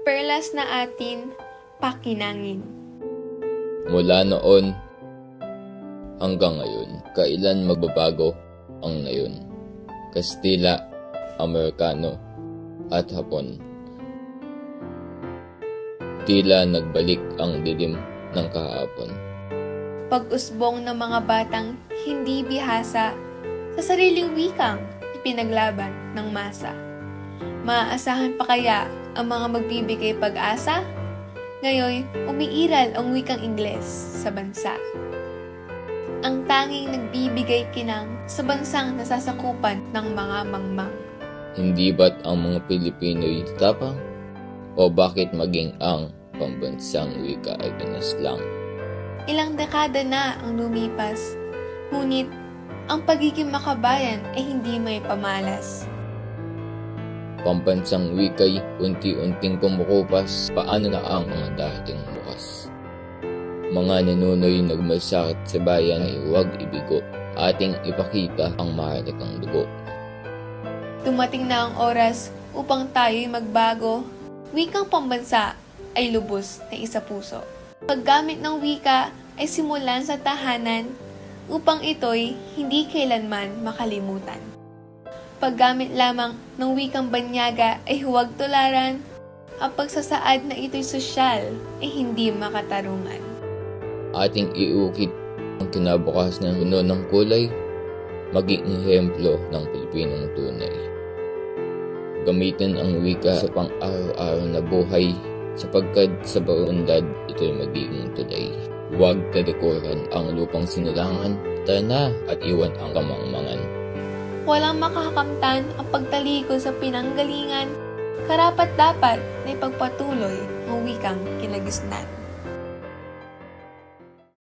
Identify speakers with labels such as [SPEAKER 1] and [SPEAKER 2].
[SPEAKER 1] perlas na atin pakinangin.
[SPEAKER 2] Mula noon hanggang ngayon, kailan magbabago ang ngayon? Kastila, Amerikano, at Hapon. Tila nagbalik ang dilim ng kahapon.
[SPEAKER 1] Pag-usbong ng mga batang hindi bihasa sa sariling wikang ipinaglaban ng masa. Maaasahan pa kaya ang mga magbibigay pag-asa? Ngayon, umiiral ang wikang Ingles sa bansa. Ang tanging nagbibigay kinang sa bansang nasasakupan ng mga mangmang.
[SPEAKER 2] Hindi ba't ang mga Pilipino'y tapang? O bakit maging ang pambansang wika ay pinaslang?
[SPEAKER 1] Ilang dekada na ang lumipas, ngunit ang pagiging makabayan ay hindi may pamalas.
[SPEAKER 2] Pambansang wika'y unti-unting kumukupas, paano na ang mga dating bukas? Mga ninuno'y nagmasakit sa bayan ay huwag ibigo, ating ipakita ang mahalagang dugo.
[SPEAKER 1] Dumating na ang oras upang tayo'y magbago, wikang pambansa ay lubos na isa puso. Paggamit ng wika ay simulan sa tahanan upang ito'y hindi kailanman makalimutan. Paggamit lamang ng wikang banyaga ay huwag tularan, ang pagsasaad na ito'y sosyal ay hindi makatarungan.
[SPEAKER 2] Ating iukit ang kinabukas ng puno ng kulay, maging ehemplo ng Pilipinong tunay. Gamitin ang wika sa pang-araw-araw na buhay, sapagkat sa baundad ito'y magiging tulay. Huwag talikuran ang lupang sinilangan, tara na at iwan ang kamangmangan.
[SPEAKER 1] Walang makakamtan ang pagtalikod sa pinanggalingan, karapat dapat na ipagpatuloy ang wikang kinagisnan.